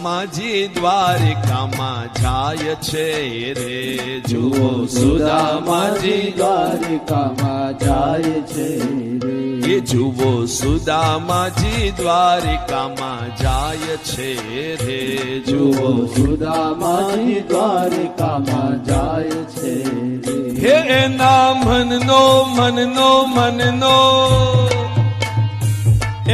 સુદામાજી દ્વારિકામાં જાય છે રે, જુઓ સુદામાજી દ્વારિકામાં જાય છે રે, એ જુઓ સુદામાજી દ્વારિકામાં જાય છે રે, જુઓ સુદામાજી દ્વારિકામાં જાય છે રે. હે એના મનનો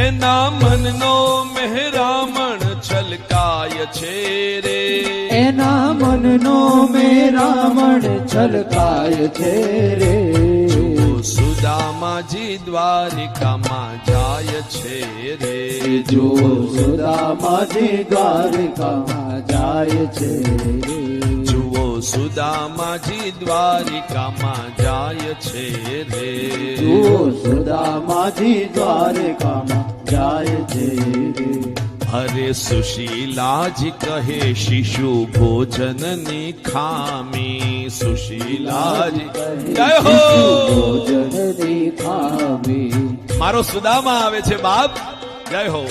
એના મનનો મહેરામણ છલકાય છે રે, એના મનનો મેરામણ છલકાય છે રે, જુઓ સુદામાજી દ્વારિકામાં જાય છે રે, જુઓ સુદામાજી દ્વારિકામાં જાય છે રે, જુઓ સુદામાજી દ્વારિકામાં જાય છે રે, જુઓ સુદામાજી દ્વારિકામાં જાય છે રે. હરે સુશીલાજી કહે શિશુ ભોજનની ખામી, સુશીલાજી જય હો ભોજનની ખામી, મારો સુદામા આવે છે બાપ, જય હો.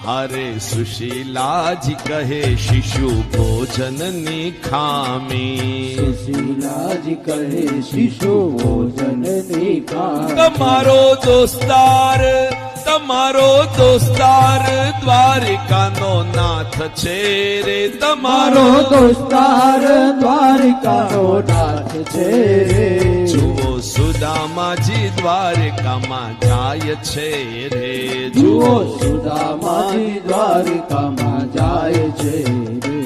હરે સુશીલાજી કહે શિશુ ભોજનની ખામી, સુશીલાજી કહે શિશુ ભોજનની ખામી, તમારો દોસ્તાર દ્વારિકાનો નાથ છે રે, મારો દોસ્તાર દ્વારિકાનો નાથ છે રે, જુઓ સુદામાજી દ્વારિકામાં જાય છે રે, જુઓ સુદામાજી દ્વારિકામાં જાય છે રે.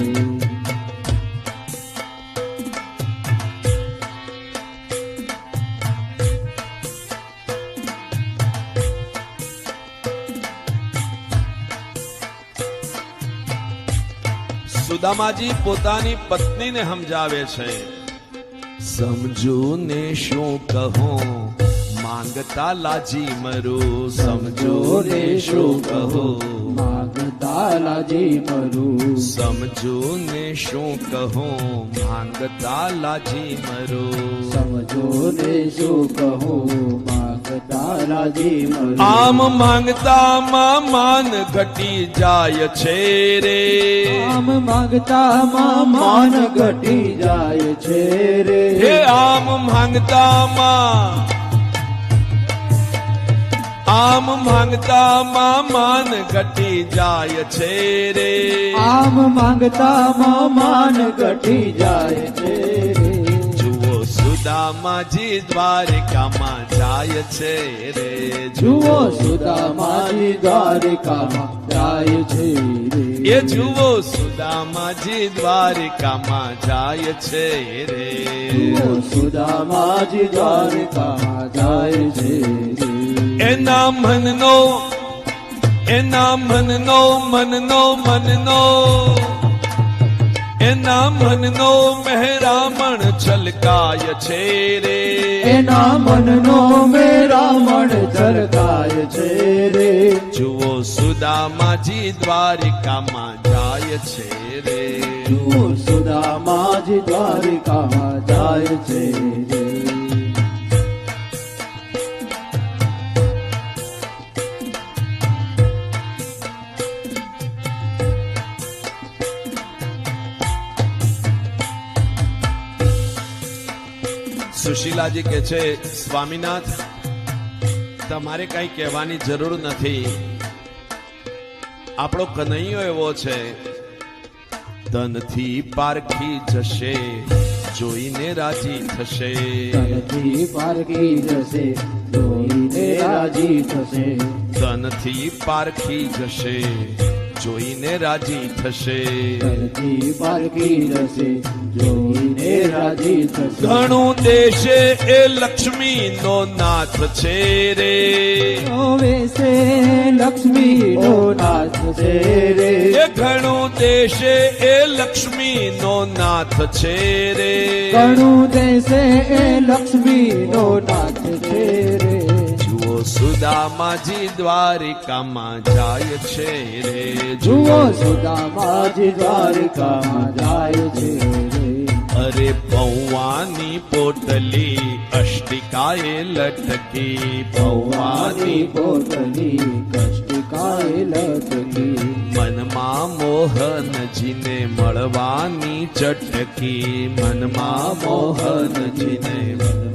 સુદામાજી પોતાની પત્નીને સમજાવે છે, સમજુ ને શું કહું માંગતા લાજી મરું, સમજો ને શું કહું માંગતા લાજી મરું, સમજો ને શું કહું માંગતા લાજી મરું, સમજો ને શું કહું માંગતા લાજી મરું, આમ માંગતામાં માન ઘટી જાય છે રે, આમ માંગતામાં માન ઘટી જાય છે રે, હે આમ માંગતામાં માન ઘટી જાય છે રે, આમ માંગતામાં માન ઘટી જાય છે રે, જુઓ સુદામાજી દ્વારિકામાં જાય છે રે, જુઓ સુદામાજી દ્વારિકામાં જાય છે રે, એ જુઓ સુદામાજી દ્વારિકામાં જાય છે રે, જુઓ સુદામાજી દ્વારિકામાં જાય છે રે, એના મનનો એના મનનો મહેરામણ છલકાય છે રે, એના મનનો મેરામણ છલકાય છે રે, જુઓ સુદામાજી દ્વારિકામાં જાય છે રે, જુઓ સુદામાજી દ્વારિકામાં જાય છે રે. સુશીલાજી કે છે, સ્વામીનાથ તમારે કઈ કહેવાની જરૂર નથી, આપણો કનૈયો એવો છે, ધનથી પારખી જશે જોઈને રાજી થશે, ધનથી પારખી જશે જોઈને રાજી થશે, ધનથી પારખી જશે જોઈને રાજી થશે, ધનથી પારખી જશે જોઈને રાજી થશે, ઘણું દેશે એ લક્ષ્મી નો નાથ છે રે, વેસે લક્ષ્મી નો નાથ છે રે, એ ઘણું દેશે એ લક્ષ્મી નો નાથ છે રે, ઘણું દેશે એ લક્ષ્મી નો નાથ છે રે, જુઓ સુદામાજી દ્વારિકામાં જાય છે રે, જુઓ સુદામાજી દ્વારિકામાં જાય છે રે, અરે પૌવાની પોટલી અષ્ટિકાએ લટકી, પૌવાની પોટલી કષ્ટિકા કાય લટકી મનમાં મોહનજીને મળવાની ચટકી મનમાં મોહનજીને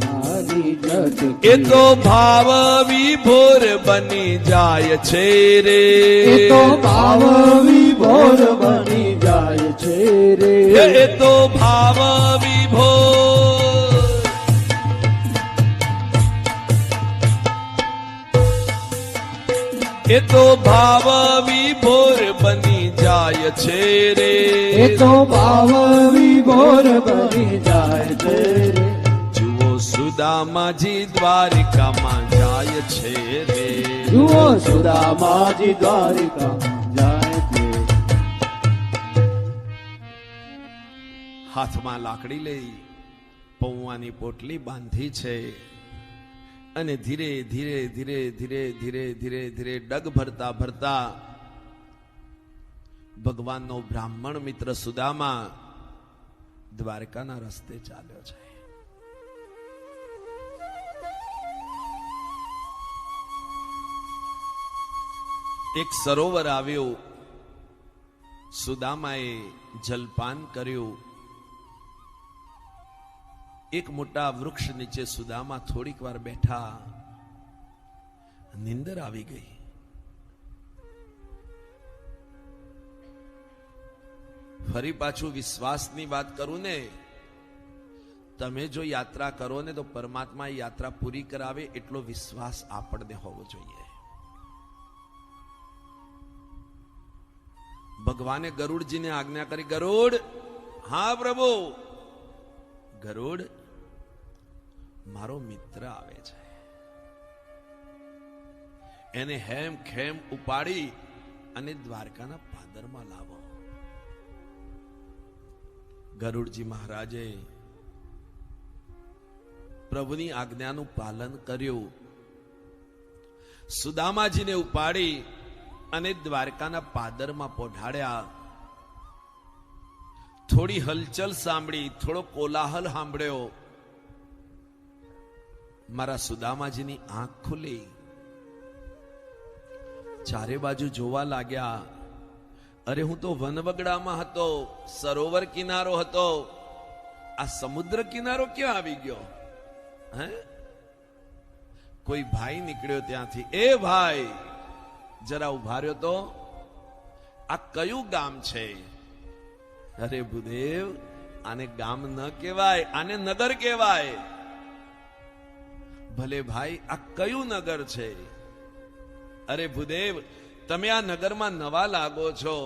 મારી લટકી એ તો ભાવ વિભોર બની જાય છે રે એ તો ભાવ વિભોર બની જાય છે રે એ તો ભાવ વિભોર એ તો ભાવ વિભોર બની જાય છે રે એ તો ભાવ વિભોર બની જાય છે રે જુઓ સુદામાજી દ્વારિકામાં જાય છે રે જુઓ સુદામાજી દ્વારિકા જાય છે હાથમાં લાકડી લઈ પૌવાની પોટલી બાંધી છે અને ધીરે ધીરે ધીરે ધીરે ધીરે ધીરે ધીરે ડગ ભરતા ભરતા ભગવાનનો બ્રાહ્મણ મિત્ર સુદામા દ્વારકાના રસ્તે ચાલ્યો છે. એક સરોવર આવ્યું, સુદામાએ જલપાન કર્યું. એક મોટા વૃક્ષ નીચે સુદામા થોડીક વાર બેઠા, નિંદર આવી ગઈ. ફરી પાછું વિશ્વાસની વાત કરું ને, તમે જો યાત્રા કરો ને તો પરમાત્મા યાત્રા પૂરી કરાવે એટલો વિશ્વાસ આપણને હોવો જોઈએ. ભગવાને ગરુડજીને આજ્ઞા કરી, ગરુડ, હા પ્રભુ. ગરુડ, મારો મિત્ર આવે છે, એને હેમ ખેમ ઉપાડી અને દ્વારકાના પાદરમાં લાવો. ગરુડજી મહારાજે પ્રભુની આજ્ઞાનું પાલન કર્યું. સુદામાજીને ઉપાડી અને દ્વારકાના પાદરમાં પોઢાડ્યા. થોડી હલચલ સાંભળી, થોડો કોલાહલ સાંભળ્યો. મારા સુદામાજીની આંખ ખુલી, ચારે બાજુ જોવા લાગ્યા. અરે, હું તો વનવગડામાં હતો, સરોવર કિનારો હતો, આ સમુદ્ર કિનારો ક્યાં આવી ગયો? હે? કોઈ ભાઈ નીકળ્યો ત્યાંથી. એ ભાઈ, જરા ઉભા રહ્યો તો, આ કયું ગામ છે? અરે ભૂદેવ, આને ગામ ન કહેવાય, આને નગર કહેવાય. ભલે ભાઈ, આ કયું નગર છે? અરે ભૂદેવ, તમે આ નગરમાં નવા લાગો છો.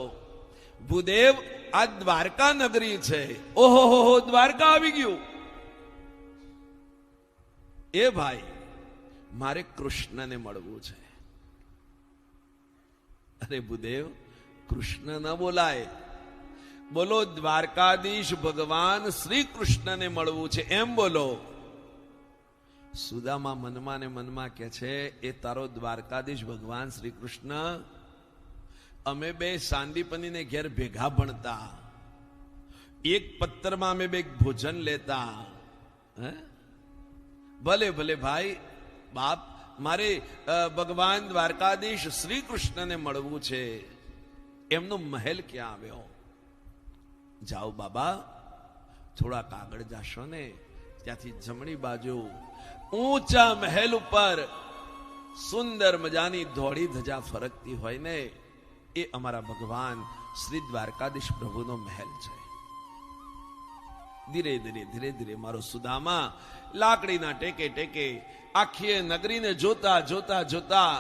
ભૂદેવ, આ દ્વારકા નગરી છે. ઓહો, દ્વારકા આવી ગયું. એ ભાઈ, મારે કૃષ્ણને મળવું છે. અરે ભૂદેવ, કૃષ્ણ ન બોલાય, બોલો દ્વારકાધીશ ભગવાન શ્રી કૃષ્ણને મળવું છે, એમ બોલો. સુદામા મનમાં ને મનમાં કે છે, એ તારો દ્વારકાધીશ ભગવાન શ્રી કૃષ્ણ, અમે બે સાંદીપનીને ઘેર ભેગા ભણતા, એક પત્તરમાં અમે બે ભોજન લેતા. ભલે ભલે ભાઈ, બાપ, મારે ભગવાન દ્વારકાધીશ શ્રી કૃષ્ણને મળવું છે. એમનો મહેલ ક્યાં આવ્યો? જાઓ બાબા, થોડાક આગળ જાશો ને, ત્યાંથી જમણી બાજુ ઊંચા મહેલ ઉપર સુંદર મજાની ધોળી ધજા ફરકતી હોય ને, એ અમારા ભગવાન શ્રી દ્વારકાધીશ પ્રભુનો મહેલ છે. ધીરે ધીરે ધીરે ધીરે મારો સુદામા લાકડીના ટેકે ટેકે આખી નગરીને જોતા જોતા જોતા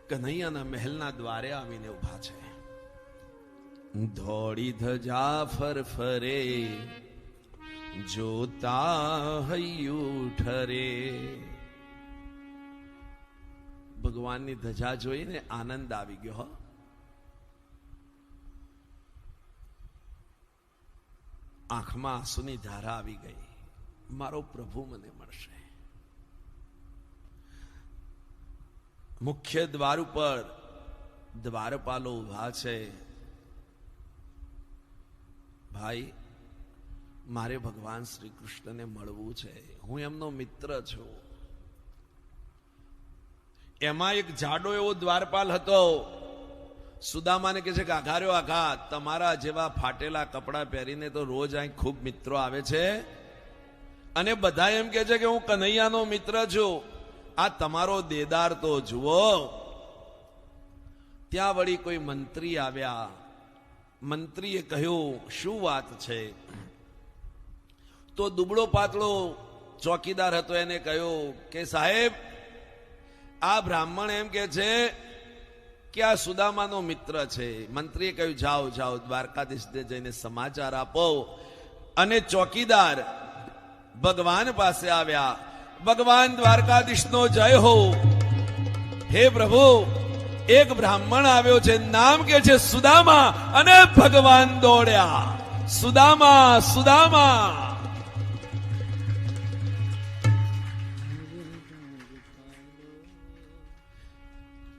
કનૈયાના મહેલના દ્વારે આવીને ઉભા છે. ધોળી ધજા ફરફરે, જોતા હૈયું ઠરે. ભગવાનની ધજા જોઈને આનંદ આવી ગયો. આંખમાં આંસુની ધારા આવી ગઈ. મારો પ્રભુ મને મળશે. મુખ્ય દ્વાર ઉપર દ્વારપાલો ઉભા છે. ભાઈ, મારે ભગવાન શ્રી કૃષ્ણને મળવું છે, હું એમનો મિત્ર છું. એમાં એક જાડો એવો દ્વારપાલ હતો. સુદામાને કહે છે કે આઘાર્યો આઘા, તમારા જેવા ફાટેલા કપડાં પહેરીને તો રોજ અહીં ખૂબ મિત્રો આવે છે અને બધા એમ કહે છે કે હું કનૈયાનો મિત્ર છું. આ તમારો દેદાર તો જુઓ. ત્યાં વળી કોઈ મંત્રી આવ્યા. મંત્રીએ કહ્યું, શું વાત છે? તો દુબળો પાતળો ચોકીદાર હતો, એને કહ્યું કે સાહેબ, આ બ્રાહ્મણ એમ કે છે કે આ સુદામાનો મિત્ર છે. મંત્રીએ કહ્યું, જાઓ જાઓ, દ્વારકાધીશને જઈને સમાચાર આપો. અને ચોકીદાર ભગવાન પાસે આવ્યા. ભગવાન દ્વારકાધીશનો જય હો. હે પ્રભુ, એક બ્રાહ્મણ આવ્યો છે, નામ કે છે સુદામા. અને ભગવાન દોડ્યા, સુદામા સુદામા.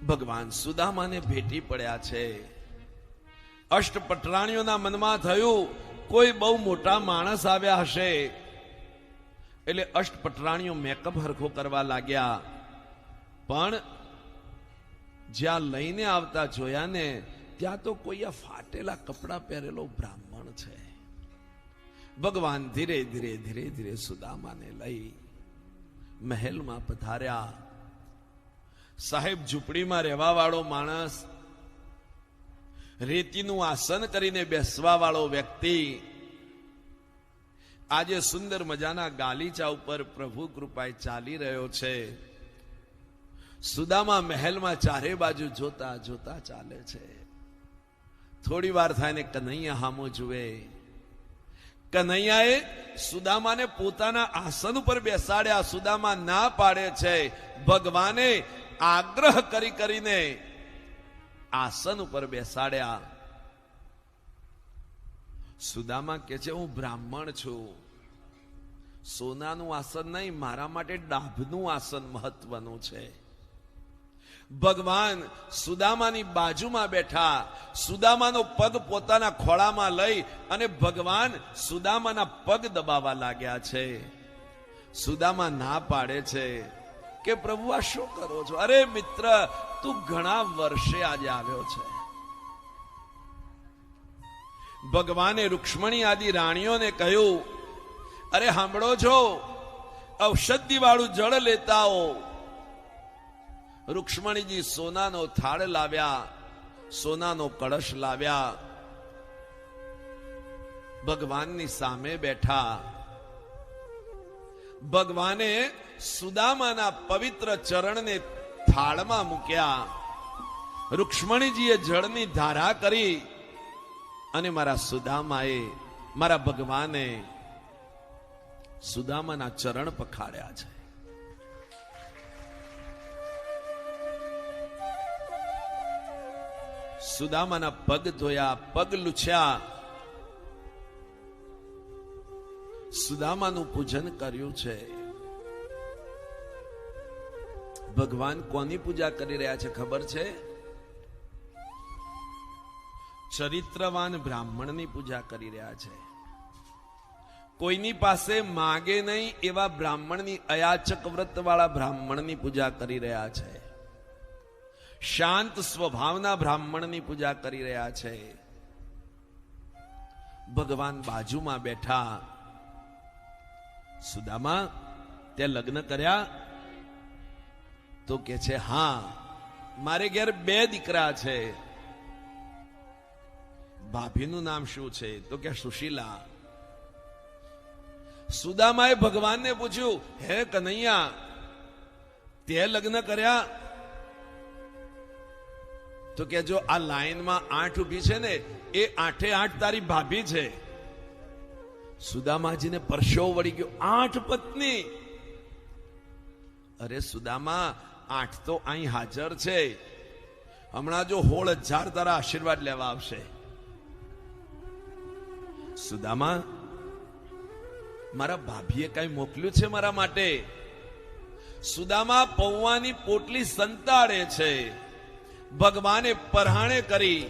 ભગવાન સુદામાને ભેટી પડ્યા છે. અષ્ટપટરાણીઓના મનમાં થયું કોઈ બહુ મોટા માણસ આવ્યા હશે, એટલે અષ્ટપટરાણીઓ મેકઅપ હરખો કરવા લાગ્યા. પણ જ્યાં લઈને આવતા જોયા ને, ત્યાં તો કોઈ આ ફાટેલા કપડા પહેરેલો બ્રાહ્મણ છે. ભગવાન ધીરે ધીરે ધીરે ધીરે સુદામાને લઈ મહેલમાં પધાર્યા. સાહેબ, ઝૂંપડીમાં રહેવા વાળો માણસ, રેતીનું આસન કરીને બેસવા વાળો વ્યક્તિ આજે સુંદર મજાના ગાલીચા ઉપર પ્રભુ કૃપાએ ચાલી રહ્યો છે. સુદામા મહેલમાં ચારે બાજુ જોતા જોતા ચાલે છે. થોડી વાર થાય ને કનૈયા હામો જુએ. કનૈયાએ સુદામાને પોતાના આસન ઉપર બેસાડ્યા. સુદામા ના પાડે છે. ભગવાને આગ્રહ કરી કરીને આસન ઉપર બેસાડ્યા. સુદામા કે છે, હું બ્રાહ્મણ છું, સોનાનું આસન નહીં, મારા માટે ડાભનું આસન મહત્વનું છે. ભગવાન સુદામાની બાજુમાં બેઠા. સુદામાનો પગ પોતાના ખોળામાં લઈ અને ભગવાન સુદામાના પગ દબાવવા લાગ્યા છે. સુદામા ના પાડે છે કે પ્રભુ આ શું કરો છો? અરે મિત્ર, તું ઘણા વર્ષે આજે આવ્યો છે. ભગવાને રૂક્ષ્મણી આદિ રાણીઓને કહ્યું, અરે સાંભળો છો, ઔષધિ વાળું જળ લેતા હો. રૂક્ષ્મણીજી સોનાનો થાળ લાવ્યા, સોનાનો કળશ લાવ્યા. ભગવાનની સામે બેઠા. ભગવાને સુદામાના પવિત્ર ચરણને થાળમાં મૂક્યા. રૂક્ષ્મણીજીએ જળની ધારા કરી અને મારા સુદામાએ, મારા ભગવાને સુદામાના ચરણ પખાડ્યા છે. સુદામાના પગ ધોયા, પગ લૂછ્યા, સુદામાનું પૂજન કર્યું છે. ભગવાન કોની પૂજા કરી રહ્યા છે ખબર છે? ચરિત્રવાન બ્રાહ્મણની પૂજા કરી રહ્યા છે. કોઈની પાસે માગે નહીં એવા બ્રાહ્મણની, અયાચક વ્રત વાળા બ્રાહ્મણની પૂજા કરી રહ્યા છે. શાંત સ્વભાવના બ્રાહ્મણની પૂજા કરી રહ્યા છે. ભગવાન બાજુમાં બેઠા. સુદામા, તે લગ્ન કર્યા? તો કે છે, હા, મારે ઘેર 2 દીકરા છે. ભાભીનું નામ શું છે? તો કે સુશીલા. સુદામાએ ભગવાનને પૂછ્યું, હે કનૈયા, તે લગ્ન કર્યા? તો કે જો આ લાઈનમાં 8 ઉભી છે ને, એ 8 તારી ભાભી છે. સુદામાજીને પરસેવો વળી ગયો. 8 પત્ની? અરે સુદામા, 8 તો અહીં હાજર છે. હમણાં જો 16,000 તારા આશીર્વાદ લેવા આવશે. સુદામા, મારા ભાભીએ કઈ મોકલ્યું છે મારા માટે? સુદામા પૌવાની પોટલી સંતાડે છે. ભગવાને પરહાણે કરી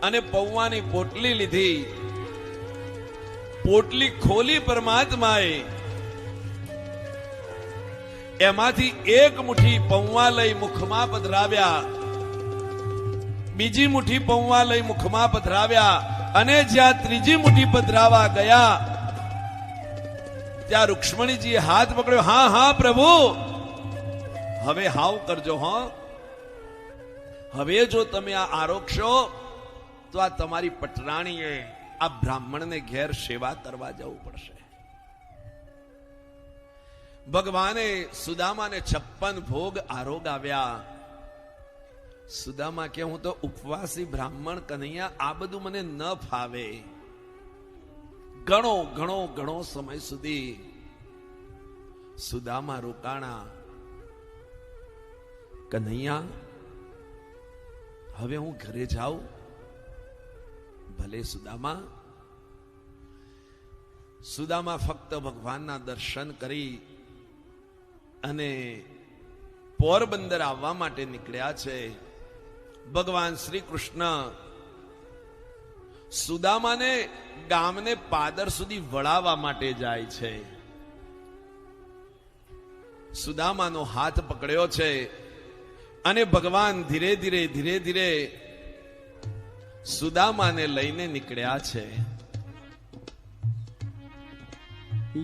અને પૌવાની પોટલી લીધી. પોટલી ખોલી પરમાત્માએ. એમાંથી એક મુઠ્ઠી પૌવા લઈ મુખમાં પધરાવ્યા, બીજી મુઠ્ઠી પૌવા લઈ મુખમાં પધરાવ્યા, અને જ્યાં ત્રીજી મુઠ્ઠી પધરાવા ગયા ત્યાં રૂક્ષ્મણીજીએ હાથ પકડ્યો. હા હા પ્રભુ, હવે હાવ કરજો. હો, હવે જો તમે આ આરોગશો તો આ તમારી પટરાણીએ આ બ્રાહ્મણને ઘેર સેવા કરવા જવું પડશે. ભગવાને સુદામાને 56 ભોગ આરોગ આવ્યા. સુદામા કે હું તો ઉપવાસી બ્રાહ્મણ કનૈયા, આ બધું મને ન ફાવે. ઘણો ઘણો ઘણો સમય સુધી સુદામા રોકાણા. કનૈયા, હવે હું ઘરે જાઉં? ભલે સુદામા. સુદામા ફક્ત ભગવાનના દર્શન કરી અને પોરબંદર આવવા માટે નીકળ્યા છે. ભગવાન શ્રી કૃષ્ણ સુદામાને ગામને પાદર સુધી વળાવવા માટે જાય છે. સુદામાનો હાથ પકડ્યો છે અને ભગવાન ધીરે ધીરે ધીરે ધીરે સુદામાને લઈને નીકળ્યા છે.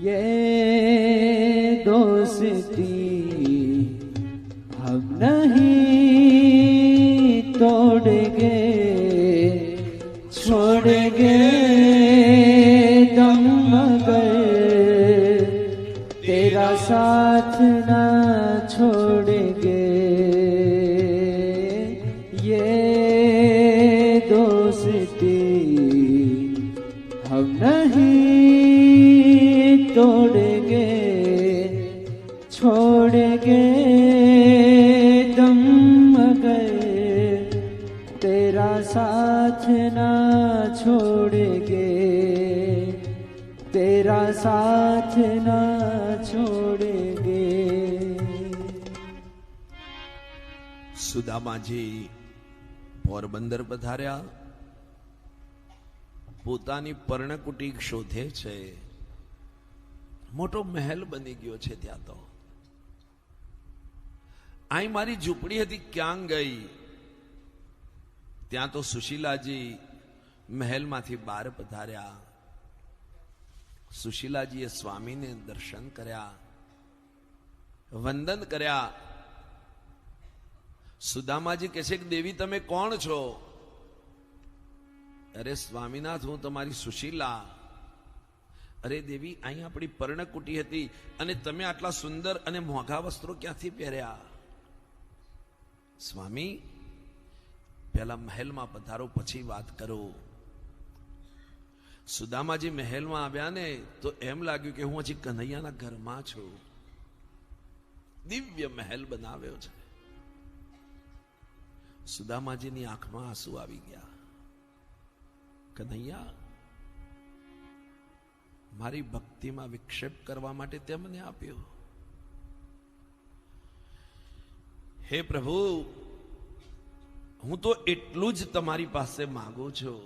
ये दोस्ती हम नहीं तोड़ेंगे, छोड़ेंगे दम मगर तेरा साथ ना छोड़ेंगे. ये दोस्ती हम नहीं तोड़ेंगे, छोड़ेंगे दम मगर तेरा साथ ना छोड़ेंगे, तेरा साथ ना छोड़ेंगे. સુદામાજી પોરબંદર પધાર્યા. પોતાની પર્ણકુટી શોધે છે. મોટો મહેલ બની ગયો છે ત્યાં. તો અહીં મારી ઝૂંપડી હતી, ક્યાં ગઈ? ત્યાં તો સુશીલાજી મહેલમાંથી બહાર પધાર્યા. સુશીલાજીએ સ્વામીને દર્શન કર્યા, વંદન કર્યા. સુદામાજી કહે છે કે દેવી તમે કોણ છો? અરે સ્વામીનાથ, હું તમારી સુશીલા. અરે દેવી, અહીં આપણી પર્ણકુટી હતી અને તમે આટલા સુંદર અને મોંઘા વસ્ત્રો ક્યાંથી પહેર્યા? સ્વામી, પહેલા મહેલમાં પધારો, પછી વાત કરો. સુદામાજી મહેલમાં આવ્યા ને તો એમ લાગ્યું કે હું હજી કનૈયાના ઘરમાં છું. દિવ્ય મહેલ બનાવ્યો છે. સુદામાજીની આંખમાં આંસુ આવી ગયા. કનૈયા, મારી ભક્તિમાં વિક્ષેપ કરવા માટે તે મને આપ્યો. હે પ્રભુ, હું તો એટલું જ તમારી પાસે માંગુ છું.